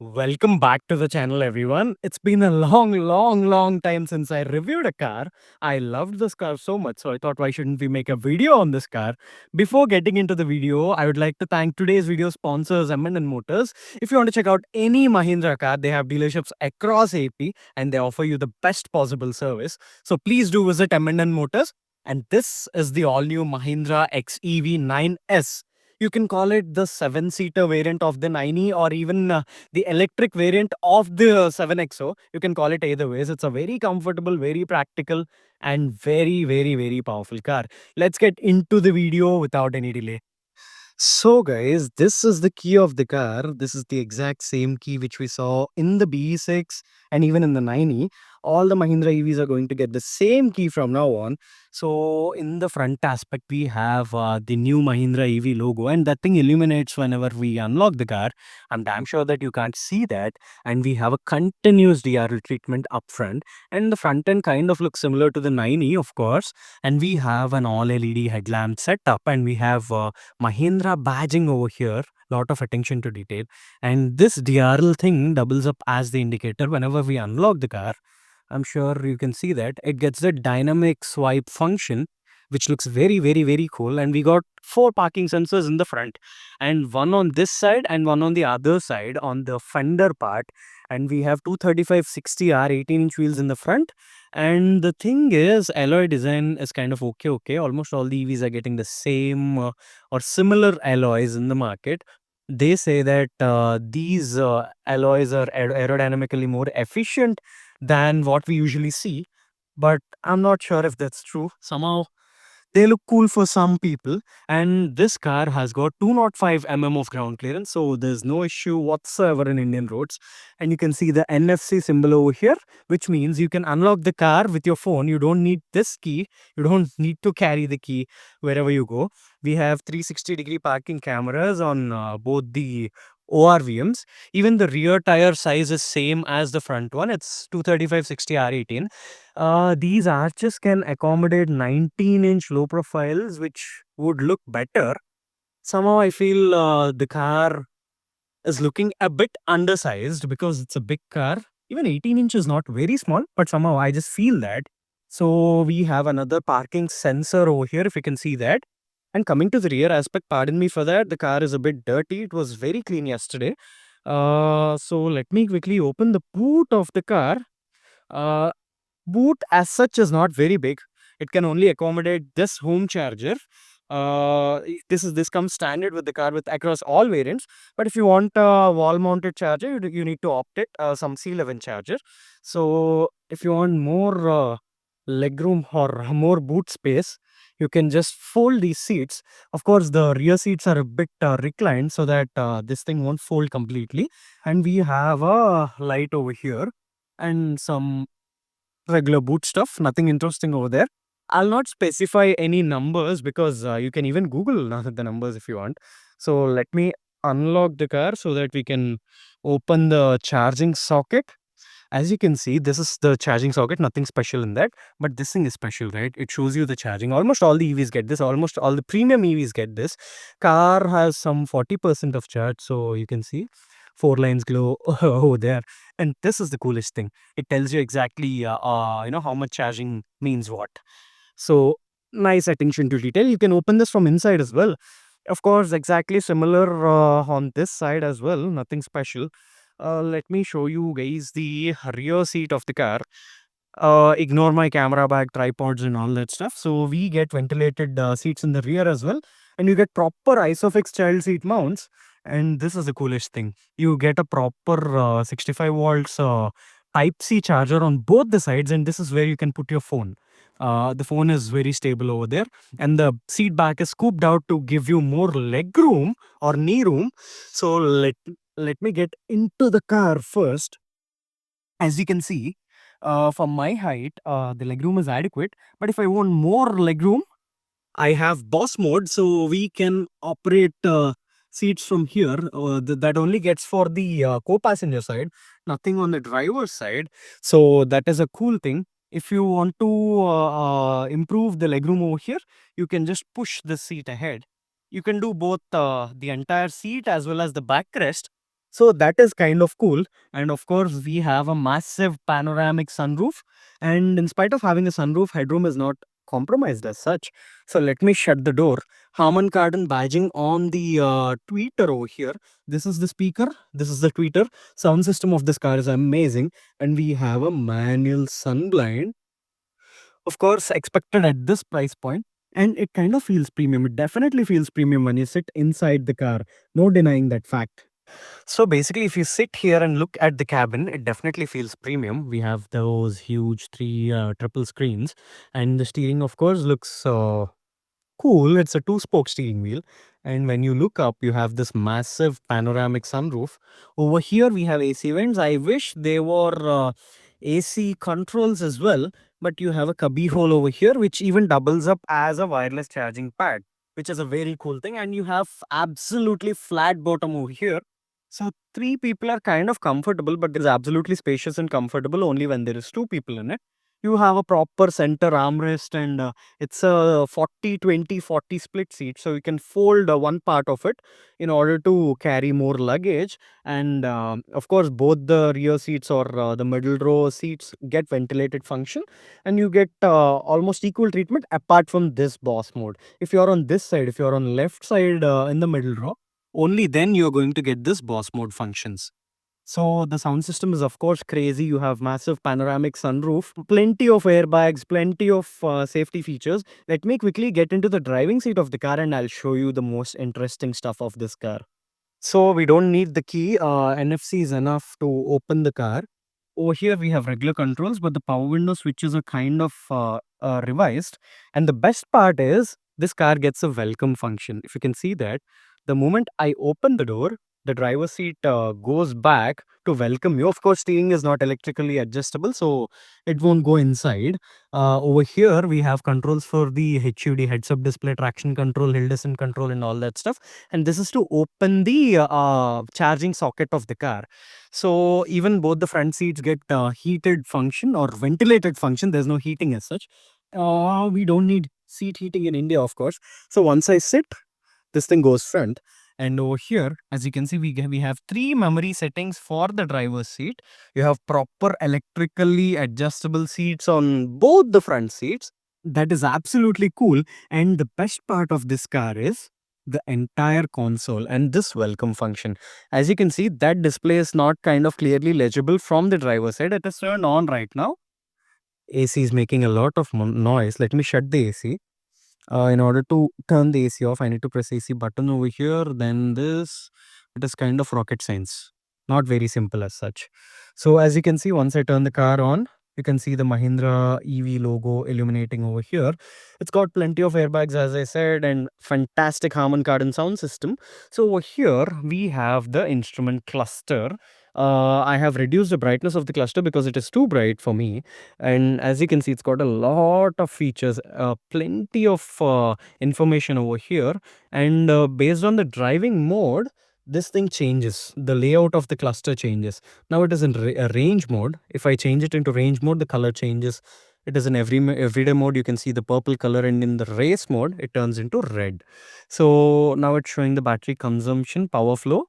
Welcome back to the channel, everyone. It's been a long time since I reviewed a car. I loved this car so much, so I thought, why shouldn't we make a video on this car? Before getting into the video, I would like to thank today's video sponsors, M N Motors. If you want to check out any Mahindra car, they have dealerships across AP and they offer you the best possible service. So please do visit M N Motors. And this is the all-new Mahindra XEV 9S. You can call it the 7-seater variant of the 9E or even the electric variant of the 7XO. You can call it either ways. It's a very comfortable, very practical, and very powerful car. Let's get into the video without any delay. So, guys, this is the key of the car. This is the exact same key which we saw in the BE6 and even in the 9E. All the Mahindra EVs are going to get the same key from now on. So, in the front aspect, we have the new Mahindra EV logo, and that thing illuminates whenever we unlock the car. I'm damn sure that you can't see that. And we have a continuous DRL treatment up front, and the front end kind of looks similar to the 9E, of course. And we have an all LED headlamp setup, and we have Mahindra badging over here, lot of attention to detail. And this DRL thing doubles up as the indicator whenever we unlock the car. I'm sure you can see that it gets the dynamic swipe function, which looks very cool. And we got 4 parking sensors in the front, and one on this side and one on the other side on the fender part. And we have 235/60R 18-inch wheels in the front. And the thing is, alloy design is kind of okay. Almost all the EVs are getting the same or similar alloys in the market. They say that these alloys are aerodynamically more efficient than what we usually see, but I'm not sure if that's true. Somehow they look cool for some people, and this car has got 205 mm of ground clearance, so there's no issue whatsoever in Indian roads. And you can see the NFC symbol over here, which means you can unlock the car with your phone. You don't need this key, you don't need to carry the key wherever you go. We have 360-degree parking cameras on both the ORVMs. Even the rear tire size is same as the front one. It's 235/60 R18. These arches can accommodate 19-inch low profiles, which would look better. Somehow I feel the car is looking a bit undersized because it's a big car. Even 18 inch is not very small, but somehow I just feel that. So we have another parking sensor over here, if you can see that. And coming to the rear aspect, pardon me for that, the car is a bit dirty. It was very clean yesterday. So let me quickly open the boot of the car. Uh, Boot as such is not very big. It can only accommodate this home charger. This comes standard with the car with across all variants. But if you want a wall mounted charger, you need to opt it some C11 charger. So if you want more legroom or more boot space, you can just fold these seats. Of course, the rear seats are a bit reclined so that this thing won't fold completely. And we have a light over here and some regular boot stuff, nothing interesting over there. I'll not specify any numbers because you can even Google the numbers if you want. So let me unlock the car so that we can open the charging socket. As you can see, this is the charging socket, nothing special in that. But this thing is special, right? It shows you the charging. Almost all the EVs get this. Almost all the premium EVs get this. Car has some 40% of charge. So you can see 4 lines glow over there. And this is the coolest thing. It tells you exactly, how much charging means what. So nice attention to detail. You can open this from inside as well. Of course, exactly similar on this side as well. Nothing special. Let me show you guys the rear seat of the car. Ignore my camera bag, tripods and all that stuff. So we get ventilated seats in the rear as well. And you get proper ISOFIX child seat mounts. And this is the coolest thing. You get a proper 65 volts Type-C charger on both the sides. And this is where you can put your phone. The phone is very stable over there. And the seat back is scooped out to give you more leg room or knee room. So let me get into the car first. As you can see, for my height, the legroom is adequate. But if I want more legroom, I have boss mode, so we can operate seats from here. That only gets for the co-passenger side, nothing on the driver's side. So that is a cool thing. If you want to improve the legroom over here, you can just push the seat ahead. You can do both the entire seat as well as the backrest. So that is kind of cool. And of course, we have a massive panoramic sunroof. And in spite of having a sunroof, headroom is not compromised as such. So let me shut the door. Harman Kardon badging on the tweeter over here. This is the speaker. This is the tweeter. Sound system of this car is amazing. And we have a manual sunblind. Of course, expected at this price point. And it kind of feels premium. It definitely feels premium when you sit inside the car. No denying that fact. So basically, if you sit here and look at the cabin, it definitely feels premium. We have those huge three triple screens, and the steering, of course, looks cool. It's a two-spoke steering wheel. And when you look up, you have this massive panoramic sunroof. Over here, we have AC vents. I wish they were AC controls as well, but you have a cubby hole over here, which even doubles up as a wireless charging pad, which is a very cool thing. And you have absolutely flat bottom over here. So three people are kind of comfortable, but it is absolutely spacious and comfortable only when there is two people in it. You have a proper center armrest, and it's a 40-20-40 split seat, so you can fold one part of it in order to carry more luggage. And of course, both the rear seats or the middle row seats get ventilated function, and you get almost equal treatment apart from this boss mode. If you're on this side, if you're on left side in the middle row, only then you're going to get this boss mode functions. So the sound system is of course crazy. You have massive panoramic sunroof, plenty of airbags, plenty of safety features. Let me quickly get into the driving seat of the car and I'll show you the most interesting stuff of this car. So we don't need the key. NFC is enough to open the car. Over here we have regular controls, but the power window switches are kind of revised. And the best part is this car gets a welcome function. If you can see that, the moment I open the door, the driver's seat goes back to welcome you. Of course, steering is not electrically adjustable, so it won't go inside. Over here, we have controls for the HUD, heads-up display, traction control, hill descent control, and all that stuff. And this is to open the charging socket of the car. So even both the front seats get heated function or ventilated function. There's no heating as such. We don't need seat heating in India, of course. So once I sit, this thing goes front. And over here, as you can see, we have three memory settings for the driver's seat. You have proper electrically adjustable seats on both the front seats. That is absolutely cool. And the best part of this car is the entire console and this welcome function. As you can see, that display is not kind of clearly legible from the driver's side. It is turned on right now. AC is making a lot of noise. Let me shut the AC. In order to turn the AC off, I need to press AC button over here. Then this, it is kind of rocket science. Not very simple as such. So as you can see, once I turn the car on, you can see the Mahindra EV logo illuminating over here. It's got plenty of airbags, as I said, and fantastic Harman Kardon sound system. So over here, we have the instrument cluster. I have reduced the brightness of the cluster because it is too bright for me. And as you can see, it's got a lot of features, plenty of information over here. And based on the driving mode, this thing changes. The layout of the cluster changes. Now it is in range mode. If I change it into range mode, the color changes. It is in everyday mode. You can see the purple color, and in the race mode, it turns into red. So now it's showing the battery consumption, power flow,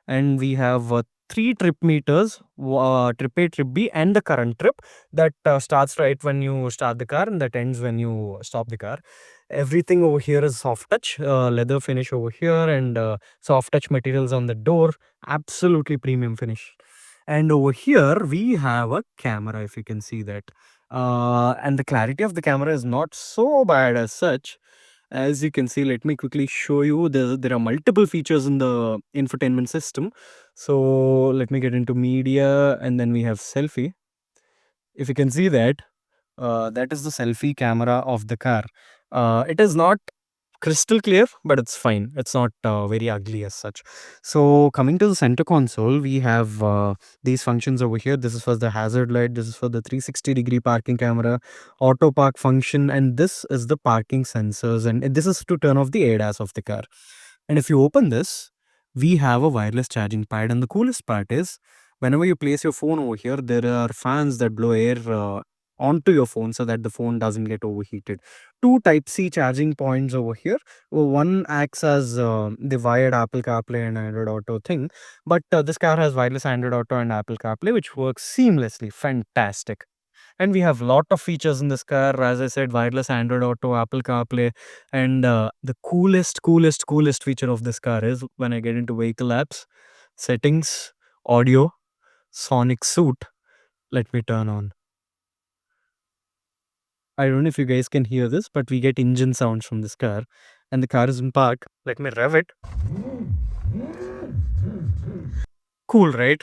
and we have three trip meters, trip A, trip B, and the current trip that starts right when you start the car and that ends when you stop the car. Everything over here is soft touch, leather finish over here, and soft touch materials on the door. Absolutely premium finish. And over here we have a camera, if you can see that. And the clarity of the camera is not so bad as such. As you can see, let me quickly show you. There are multiple features in the infotainment system. So let me get into media, and then we have selfie. If you can see that, that is the selfie camera of the car. It is not crystal clear, but it's fine. It's not very ugly as such. So coming to the center console, we have these functions over here. This is for the hazard light. This is for the 360-degree parking camera, auto park function, and this is the parking sensors. And this is to turn off the ADAS of the car. And if you open this, we have a wireless charging pad. And the coolest part is, whenever you place your phone over here, there are fans that blow air onto your phone so that the phone doesn't get overheated. Two Type C charging points over here. One acts as the wired Apple CarPlay and Android Auto thing, but this car has wireless Android Auto and Apple CarPlay, which works seamlessly. Fantastic. And we have lot of features in this car. As I said, wireless Android Auto, Apple CarPlay, and the coolest feature of this car is when I get into vehicle apps, settings, audio, sonic suit. Let me turn on. I don't know if you guys can hear this, but we get engine sounds from this car, and the car is in park. Let me rev it. Cool, right?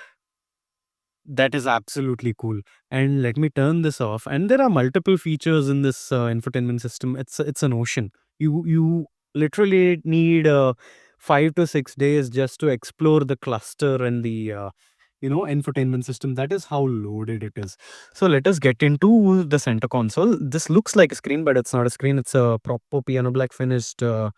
That is absolutely cool. And let me turn this off. And there are multiple features in this infotainment system. It's an ocean. You literally need 5 to 6 days just to explore the cluster and the infotainment system. That is how loaded it is. So let us get into the center console. This looks like a screen, but it's not a screen. It's a proper piano black finished cubby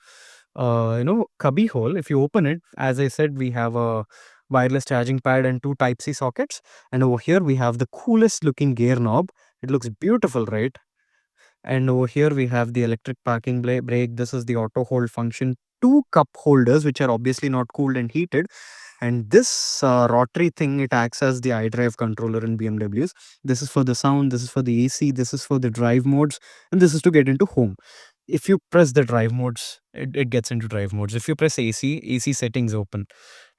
hole. If you open it, as I said, we have a wireless charging pad and two Type C sockets. And over here we have the coolest looking gear knob. It looks beautiful, right? And over here we have the electric parking brake. This is the auto hold function. Two cup holders, which are obviously not cooled and heated. And this rotary thing, it acts as the iDrive controller in BMWs. This is for the sound, this is for the AC, this is for the drive modes, and this is to get into home. If you press the drive modes, it gets into drive modes. If you press AC settings open.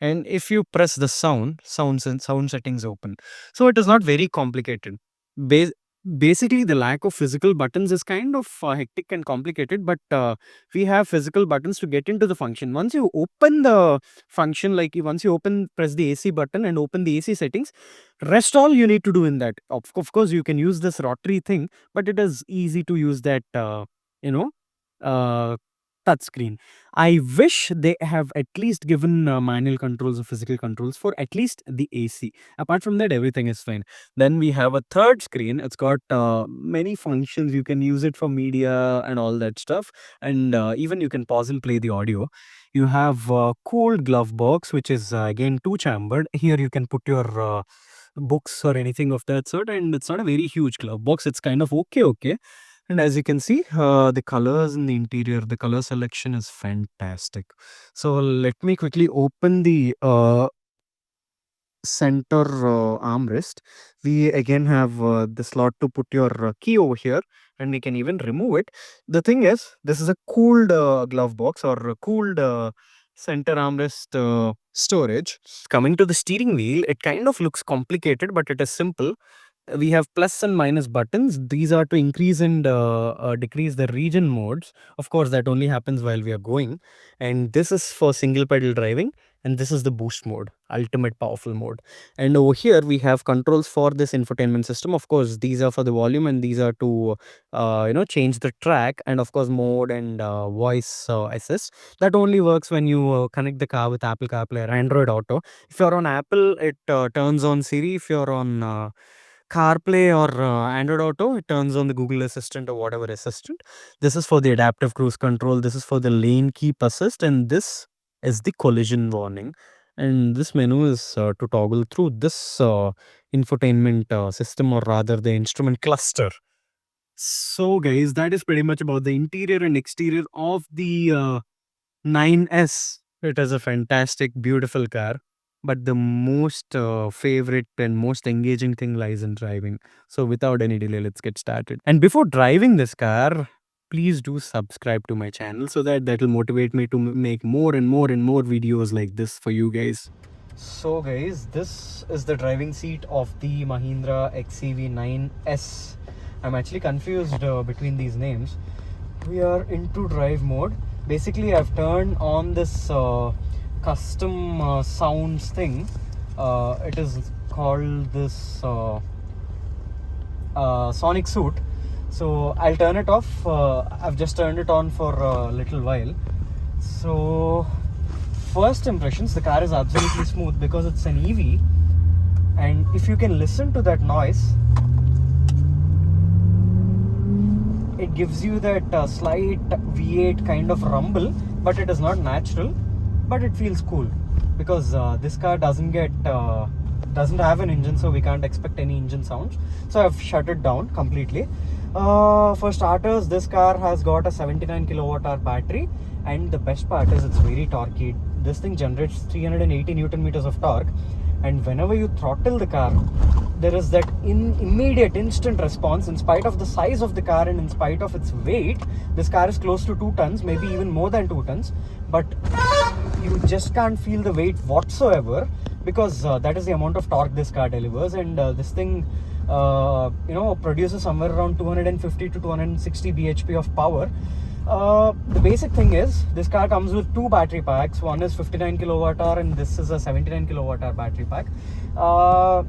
And if you press the sound settings open. So it is not very complicated. Ba- Basically, the lack of physical buttons is kind of hectic and complicated, but we have physical buttons to get into the function. Once you open the function, like once you press the AC button and open the AC settings, rest all you need to do in that. Of course, you can use this rotary thing, but it is easy to use that, you know, uh, touch screen. I wish they have at least given manual controls or physical controls for at least the AC. Apart from that, everything is fine. Then we have a third screen. It's got many functions. You can use it for media and all that stuff. And even you can pause and play the audio. You have a cooled glove box, which is again two chambered. Here you can put your books or anything of that sort. And it's not a very huge glove box. It's kind of okay. And as you can see, the colors in the interior, the color selection is fantastic. So let me quickly open the center armrest. We again have the slot to put your key over here, and we can even remove it. The thing is, this is a cooled glove box or a cooled center armrest storage. Coming to the steering wheel, it kind of looks complicated, but it is simple. We have plus and minus buttons. These are to increase and decrease the region modes. Of course, that only happens while we are going. And this is for single pedal driving. And this is the boost mode, ultimate powerful mode. And over here we have controls for this infotainment system. Of course, these are for the volume and these are to change the track, and of course mode and voice assist. That only works when you connect the car with Apple CarPlay or Android Auto. If you're on Apple, it turns on Siri. If you're on CarPlay or Android Auto, it turns on the Google Assistant or whatever assistant. This is for the adaptive cruise control. This is for the lane keep assist, and this is the collision warning. And this menu is to toggle through this infotainment system, or rather the instrument cluster. So guys, that is pretty much about the interior and exterior of the 9S. It is a fantastic, beautiful car. But the most favorite and most engaging thing lies in driving. So without any delay, let's get started. And before driving this car, please do subscribe to my channel so that will motivate me to make more and more and more videos like this for you guys. So guys, this is the driving seat of the Mahindra XEV 9S. I'm actually confused between these names. We are into drive mode. Basically, I've turned on this custom sounds thing. It is called this sonic suit. So I'll turn it off. I've just turned it on for a little while. So first impressions, the car is absolutely smooth because it's an EV. And if you can listen to that noise, it gives you that slight V8 kind of rumble, but it is not natural, but it feels cool because this car doesn't get doesn't have an engine, so we can't expect any engine sounds. So I've shut it down completely. For starters, this car has got a 79 kilowatt hour battery, and the best part is it's very torquey. This thing generates 380 Newton meters of torque, and whenever you throttle the car, there is that immediate instant response. In spite of the size of the car and in spite of its weight, this car is close to 2 tons, maybe even more than 2 tons, but you just can't feel the weight whatsoever, because that is the amount of torque this car delivers. And this thing produces somewhere around 250 to 260 bhp of power. The basic thing is, this car comes with 2 battery packs. One is 59 kilowatt hour and this is a 79 kilowatt hour battery pack.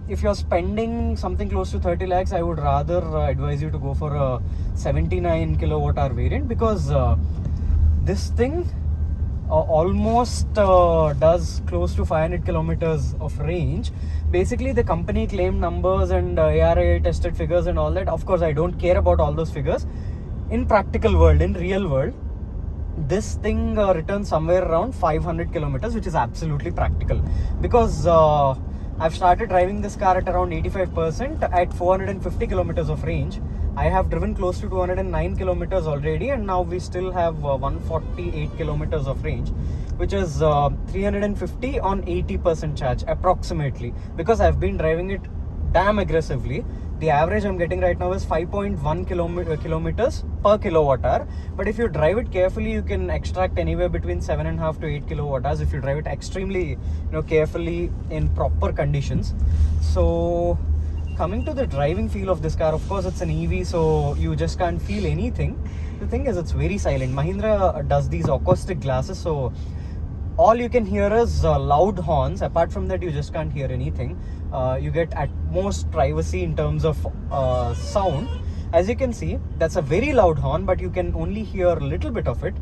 If you're spending something close to 30 lakhs, I would rather advise you to go for a 79 kilowatt hour variant, because this thing almost does close to 500 kilometers of range. Basically, the company claimed numbers and ARA tested figures and all that. Of course, I don't care about all those figures. In practical world, in real world, this thing returns somewhere around 500 kilometers, which is absolutely practical, because I've started driving this car at around 85% at 450 kilometers of range. I have driven close to 209 kilometers already, and now we still have 148 kilometers of range, which is 350 on 80% charge approximately, because I've been driving it damn aggressively. The average I'm getting right now is 5.1 kilometers per kilowatt hour. But if you drive it carefully, you can extract anywhere between 7.5 to 8 kilowatt hours if you drive it extremely carefully in proper conditions. So coming to the driving feel of this car, of course it's an EV, so you just can't feel anything. The thing is, it's very silent. Mahindra does these acoustic glasses, so all you can hear is loud horns. Apart from that, you just can't hear anything. You get at most privacy in terms of sound. As you can see, that's a very loud horn, but you can only hear a little bit of it.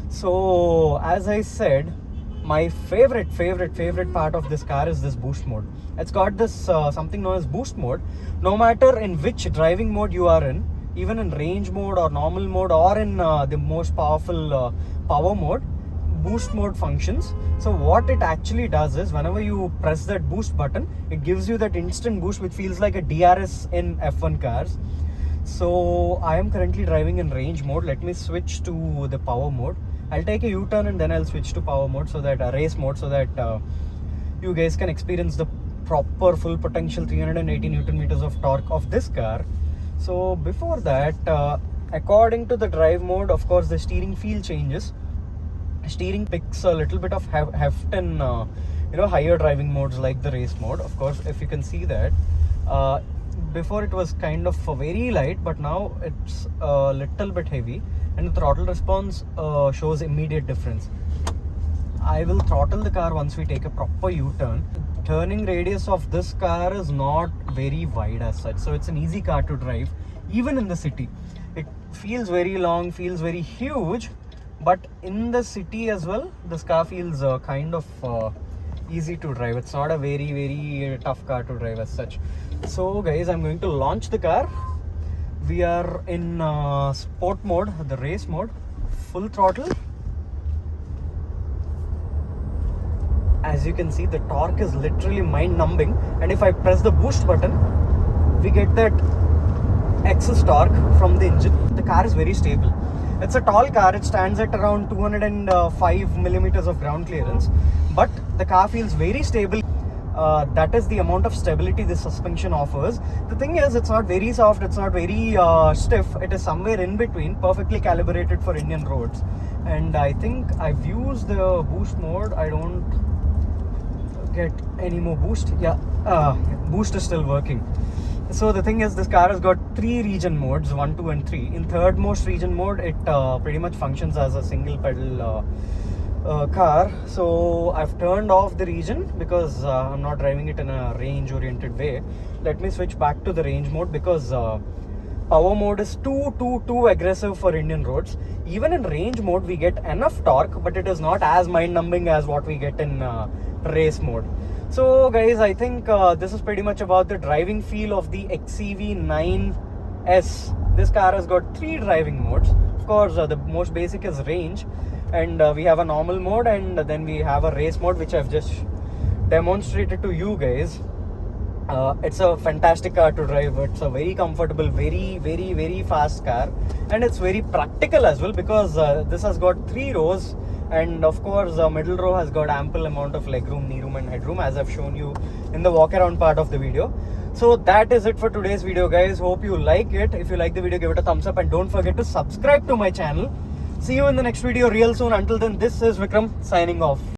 So as I said, my favorite part of this car is this boost mode. It's got this something known as boost mode. No matter in which driving mode you are in, even in range mode or normal mode or in the most powerful power mode, boost mode functions. So what it actually does is, whenever you press that boost button, it gives you that instant boost which feels like a DRS in F1 cars. So I am currently driving in range mode. Let me switch to the power mode. I'll take a U-turn and then I'll switch to power mode, so that race mode, so that you guys can experience the proper full potential 380 Newton meters of torque of this car. So before that, according to the drive mode, of course the steering feel changes. Steering picks a little bit of heft in higher driving modes like the race mode. Of course, if you can see that, before it was kind of very light, but now it's a little bit heavy, and the throttle response shows immediate difference. I will throttle the car once we take a proper U-turn. Turning radius of this car is not very wide as such, so it's an easy car to drive even in the city. It feels very long, feels very huge, but in the city as well, this car feels kind of easy to drive. It's not a very tough car to drive as such. So guys, I'm going to launch the car. We are in sport mode, the race mode, full throttle. As you can see, the torque is literally mind-numbing, and if I press the boost button, we get that excess torque from the engine. The car is very stable. It's a tall car. It stands at around 205 millimeters of ground clearance, but the car feels very stable. That is the amount of stability this suspension offers. The thing is, it's not very soft, it's not very stiff. It is somewhere in between, perfectly calibrated for Indian roads. And I think I've used the boost mode. I don't get any more boost. Yeah, boost is still working. So the thing is, this car has got 3 region modes, 1, 2 and 3. In third most region mode, it pretty much functions as a single pedal car. So I've turned off the region because I'm not driving it in a range oriented way. Let me switch back to the range mode, because power mode is too aggressive for Indian roads. Even in range mode, we get enough torque, but it is not as mind-numbing as what we get in race mode. So guys, I think this is pretty much about the driving feel of the XEV 9S. This car has got 3 driving modes. Of course, the most basic is range, and we have a normal mode, and then we have a race mode, which I've just demonstrated to you guys. It's a fantastic car to drive. It's a very comfortable, very fast car, and it's very practical as well because this has got 3 rows, and of course middle row has got ample amount of legroom, knee room and headroom, as I've shown you in the walk around part of the video. So that is it for today's video, guys. Hope you like it. If you like the video, give it a thumbs up and don't forget to subscribe to my channel. See you in the next video real soon. Until then, this is Vikram signing off.